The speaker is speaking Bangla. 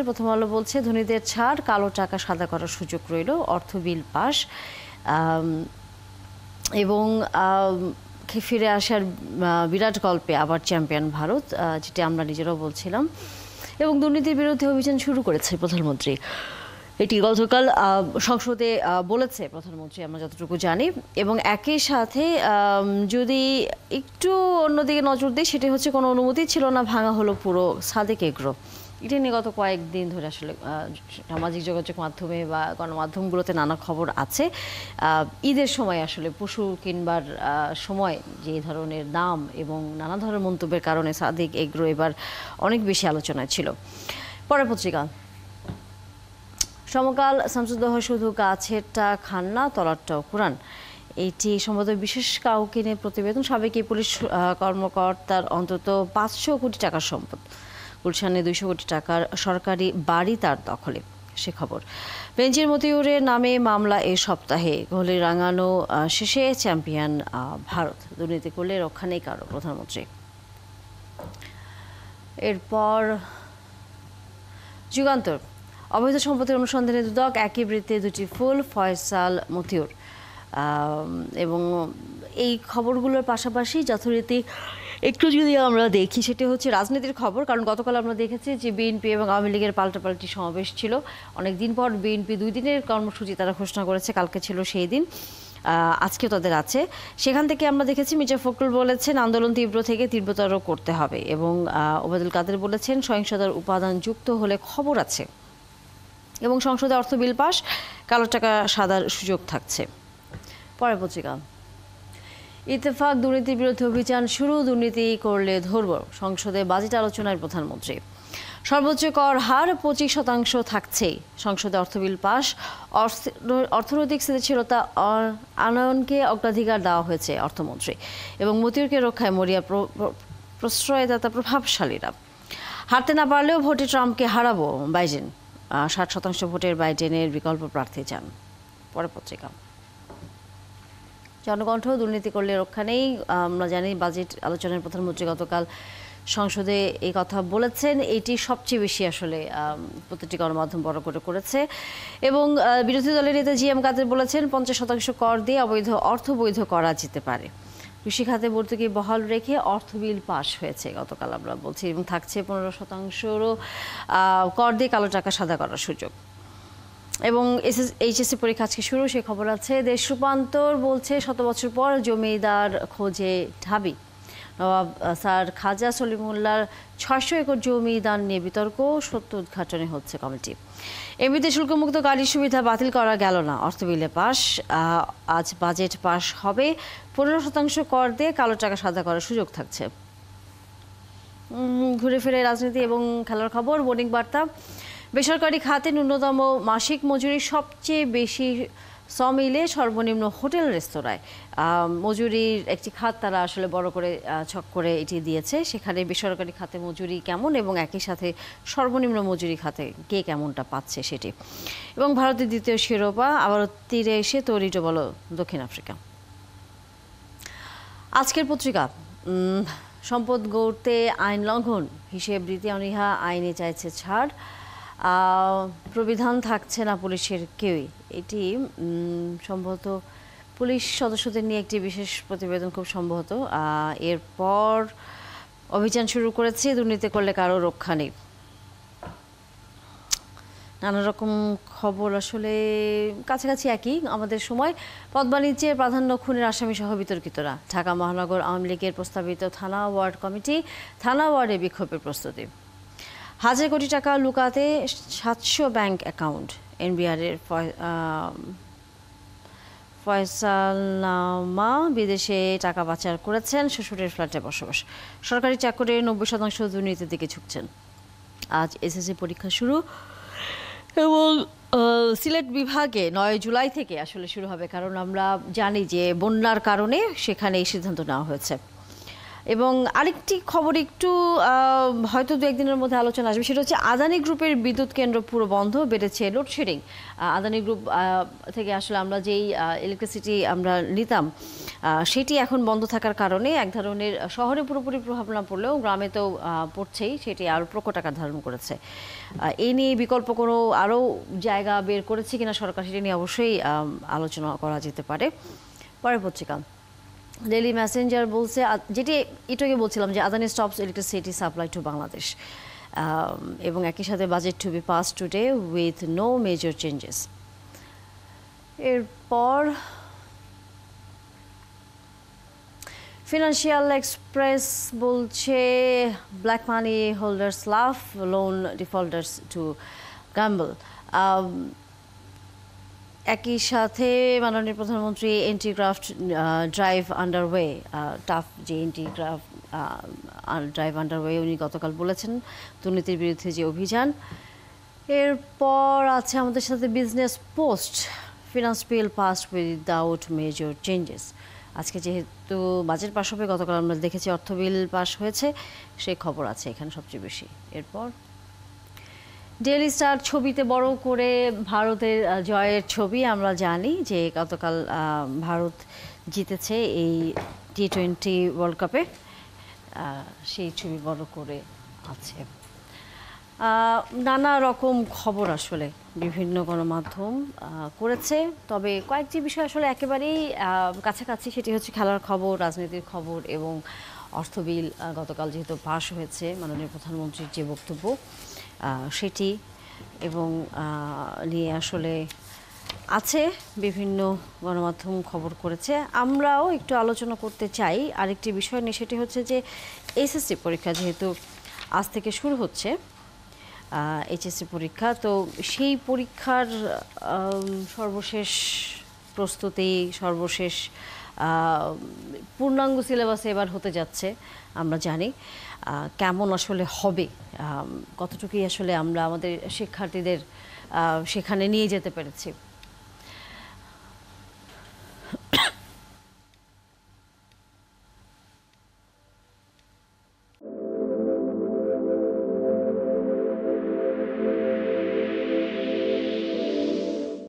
প্রথম আলো বলছে ধনীদের ছাড়, কালো টাকা সাদা করার সুযোগ রইল, অর্থ বিল পাস। এবং ফিরে আসার বিরাট গল্পে আবার চ্যাম্পিয়ন ভারত, যেটা আমরা নিজেরাও বলছিলাম। এবং দুর্নীতির বিরুদ্ধে অভিযান শুরু করেছে প্রধানমন্ত্রী, এটি গতকাল সংসদে বলেছে প্রধানমন্ত্রী, আমরা যতটুকু জানি। এবং একই সাথে যদি একটু অন্যদিকে নজর দিই, সেটি হচ্ছে কোনো অনুমতি ছিল না, ভাঙা হলো পুরো সাদেক এগ্রো। এটা নিয়ে গত কয়েকদিন ধরে আসলে সামাজিক যোগাযোগ মাধ্যমে বা গণমাধ্যমগুলোতে নানা খবর আছে। ঈদের সময় আসলে পশু কিনবার সময় যে ধরনের দাম এবং নানা ধরনের মন্তব্যের কারণে সাদেক এগ্রো এবার অনেক বেশি আলোচনায় ছিল। পরের পত্রিকা, সমকাল শামসুদ্দোহ শুধু গাছেরটা খান না, তলারটাও কুরান। এটি সম্ভবত বিশেষ কাউকে নিয়ে প্রতিবেদন। সাবেক এই পুলিশ কর্মকর্তার অন্তত 500 কোটি টাকার সম্পদ, গুলশানে 200 কোটি টাকার সরকারি বাড়ি তার দখলে, সে খবর। বেঞ্জির মতিউরের নামে মামলা এ সপ্তাহে, গোলে রাঙানো শেষে চ্যাম্পিয়ন ভারত, দুর্নীতি করলে রক্ষা নেই কারো, প্রধানমন্ত্রী। এরপর যুগান্তর, অবৈধ সম্পত্তির অনুসন্ধানে দুদক, একই বৃত্তে দুটি ফুল, ফয়সাল মতিউর। এবং এই খবরগুলোর পাশাপাশি যথারীতি একটু যদি আমরা দেখি, সেটি হচ্ছে রাজনীতির খবর। কারণ গতকাল আমরা দেখেছি যে বিএনপি এবং আওয়ামী লীগের পাল্টাপাল্টি সমাবেশ ছিল। অনেকদিন পর বিএনপি 2 দিনের কর্মসূচি তারা ঘোষণা করেছে, কালকে ছিল সেই দিন, আজকেও তাদের আছে। সেখান থেকে আমরা দেখেছি মির্জা ফখরুল বলেছেন আন্দোলন তীব্র থেকে তীব্রতর করতে হবে, এবং ওবায়দুল কাদের বলেছেন সহিংসতার উপাদান যুক্ত হলে খবর আছে, এবং সংসদে অর্থ বিল পাস, কালো টাকা সাদার সুযোগ থাকছে। পরের পত্রিকা, ইত্তেফাক, দুর্নীতির বিরুদ্ধে অভিযান শুরু, দুর্নীতি করলে ধরব, সংসদে বাজেট আলোচনায় প্রধানমন্ত্রী। সর্বোচ্চ কর হার 25% থাকছে, সংসদে অর্থ বিল পাস, অর্থনৈতিক স্থিতিশীলতা আনয়নকে অগ্রাধিকার দেওয়া হয়েছে অর্থমন্ত্রী। এবং মতিউরকে রক্ষায় মরিয়া প্রশ্রয়দাতা প্রভাবশালীরা। হারতে না পারলেও ভোটে ট্রাম্পকে হারাবো বাইডেন, 60% ভোটের বাইডেনের বিকল্প প্রার্থী চান। পরের পত্রিকা, জনকণ্ঠ, দুর্নীতি করলে রক্ষা নেই। আমরা জানি বাজেট আলোচনায় প্রধানমন্ত্রী গতকাল সংসদে এই কথা বলেছেন। এটি সবচেয়ে বেশি আসলে প্রতিটি গণমাধ্যম বড় করে করেছে। এবং বিরোধী দলের নেতা জিএম কাদের বলেছেন 50% কর দিয়ে অবৈধ অর্থ বৈধ করা যেতে পারে। কৃষি খাতে ভর্তুকি বহাল রেখে অর্থ বিল পাস হয়েছে গতকাল, আমরা বলছি। এবং থাকছে 15%রও কর দিয়ে কালো টাকা সাদা করার সুযোগ। এবং এইচএসসি পরীক্ষা আজকে শুরু, সে খবর আছে। দেশ রূপান্তর বলছে 100 বছর পর জমিদার খোঁজে ঢাবি। নবাব স্যার খাজা সলিমুল্লাহর 600 একর জমি দান নিয়ে বিতর্ক, সত্য উদ্ঘাটনে হচ্ছে কমিটি। এমনিতে শুল্কমুক্ত গাড়ির সুবিধা বাতিল করা গেল না, অর্থ বিলে পাস। আজ বাজেট পাস হবে, 15% কর দিয়ে কালো টাকা সাদা করার সুযোগ থাকছে। ঘুরে ফিরে রাজনীতি এবং খেলার খবর। বোর্ডিং বার্তা, বেসরকারি খাতে ন্যূনতম মাসিক মজুরি সবচেয়ে বেশি সমিলে সর্বনিম্ন হোটেল রেস্তোরাঁয়। মজুরির একটি খাত তারা আসলে বড় করে ছক করে এটি দিয়েছে, সেখানে বেসরকারি খাতে মজুরি কেমন এবং একই সাথে সর্বনিম্ন মজুরি খাতে কে কেমনটা পাচ্ছে সেটি। এবং ভারতের দ্বিতীয় শিরোপা আবারও তীরে এসে তৈরি বলো দক্ষিণ আফ্রিকা। আজকের পত্রিকা, সম্পদ গড়তে আইন লঙ্ঘন, হিসেব রীতি অনীহা, আইনে চাইছে ছাড়, প্রবিধান থাকছে না পুলিশের কেউই। এটি সম্ভবত পুলিশ সদস্যদের নিয়ে একটি বিশেষ প্রতিবেদন খুব সম্ভবত। এরপর অভিযান শুরু করেছে, দুর্নীতি করলে কারো রক্ষা নেই। নানা রকম খবর আসলে কাছাকাছি একই আমাদের সময়। পদ বাণিজ্যের প্রাধান্য, খুনের আসামি সহ বিতর্কিতরা। ঢাকা মহানগর আওয়ামী লীগের প্রস্তাবিত থানা ওয়ার্ড কমিটি, থানা ওয়ার্ডে বিক্ষোভের প্রস্তুতি। 1000 কোটি টাকা লুকাতে 700 ব্যাংক অ্যাকাউন্ট, এনবিআরের ফয়সালনামা, বিদেশে টাকা পাচার করেছেন, শ্বশুরের ফ্ল্যাটে বসবাস। সরকারি চাকরির 90% দুর্নীতির দিকে ঝুঁকছেন। আজ এসএসসি পরীক্ষা শুরু, এবং সিলেট বিভাগে 9 জুলাই থেকে আসলে শুরু হবে, কারণ আমরা জানি যে বন্যার কারণে সেখানে এই সিদ্ধান্ত নেওয়া হয়েছে। এবং আরেকটি খবর একটু হয়তো দু একদিনের মধ্যে আলোচনা আসবে, সেটা হচ্ছে আদানি গ্রুপের বিদ্যুৎ কেন্দ্র পুরো বন্ধ, বেড়েছে লোডশেডিং। আদানি গ্রুপ থেকে আসলে আমরা যেই ইলেকট্রিসিটি আমরা নিতাম সেটি এখন বন্ধ থাকার কারণে এক ধরনের শহরে পুরোপুরি প্রভাব না পড়লেও গ্রামে তো পড়ছেই, সেটি আরও প্রকট আকার ধারণ করেছে। এই নিয়ে বিকল্প কোনো আরও জায়গা বের করেছে কিনা সরকার, সেটা নিয়ে অবশ্যই আলোচনা করা যেতে পারে। পরের পত্রিকা ডেইলি মেসেঞ্জার বলছে, যেটি একটু আগে বলছিলাম যে Adani stops electricity supply to Bangladesh, এবং একই সাথে budget to be pass today with no major changes. এরপর ফিনান্সিয়াল এক্সপ্রেস বলছে ব্ল্যাক মানি হোল্ডার্স লাভ, লোন ডিফল্টার্স টু গ্যাম্বল। একই সাথে মাননীয় প্রধানমন্ত্রী এন্টিগ্রাফট ড্রাইভ আন্ডারওয়ে, টাফ যে এন্টিগ্রাফট ড্রাইভ আন্ডারওয়ে উনি গতকাল বলেছেন, দুর্নীতির বিরুদ্ধে যে অভিযান। এরপর আছে আমাদের সাথে business post, finance bill pass without major changes. আজকে যেহেতু বাজেট পাস হবে, গতকাল আমরা দেখেছি অর্থ বিল পাস হয়েছে, সেই খবর আছে এখানে সবচেয়ে বেশি। এরপর ডেইলি স্টার ছবিতে বড় করে ভারতের জয়ের ছবি, আমরা জানি যে গতকাল ভারত জিতেছে এই T20 ওয়ার্ল্ড কাপে, সেই ছবি বড় করে আছে। নানা রকম খবর আসলে বিভিন্ন গণমাধ্যম করেছে, তবে কয়েকটি বিষয় আসলে একেবারেই কাছাকাছি, সেটি হচ্ছে খেলার খবর, রাজনীতির খবর এবং অর্থ বিল গতকাল যেহেতু পাশ হয়েছে, মাননীয় প্রধানমন্ত্রীর যে বক্তব্য সেটি এবং নিয়ে আসলে আছে, বিভিন্ন গণমাধ্যম খবর করেছে। আমরাও একটু আলোচনা করতে চাই আরেকটি বিষয় নিয়ে, সেটি হচ্ছে যে এসএসসি পরীক্ষা যেহেতু আজ থেকে শুরু হচ্ছে, এইচএসসি পরীক্ষা, তো সেই পরীক্ষার সর্বশেষ প্রস্তুতি, সর্বশেষ পূর্ণাঙ্গ সিলেবাসে এবার হতে যাচ্ছে। আমরা জানি কেমন আসলে হবে, কতটুকুই আসলে আমরা আমাদের শিক্ষার্থীদের সেখানে নিয়ে যেতে পেরেছি।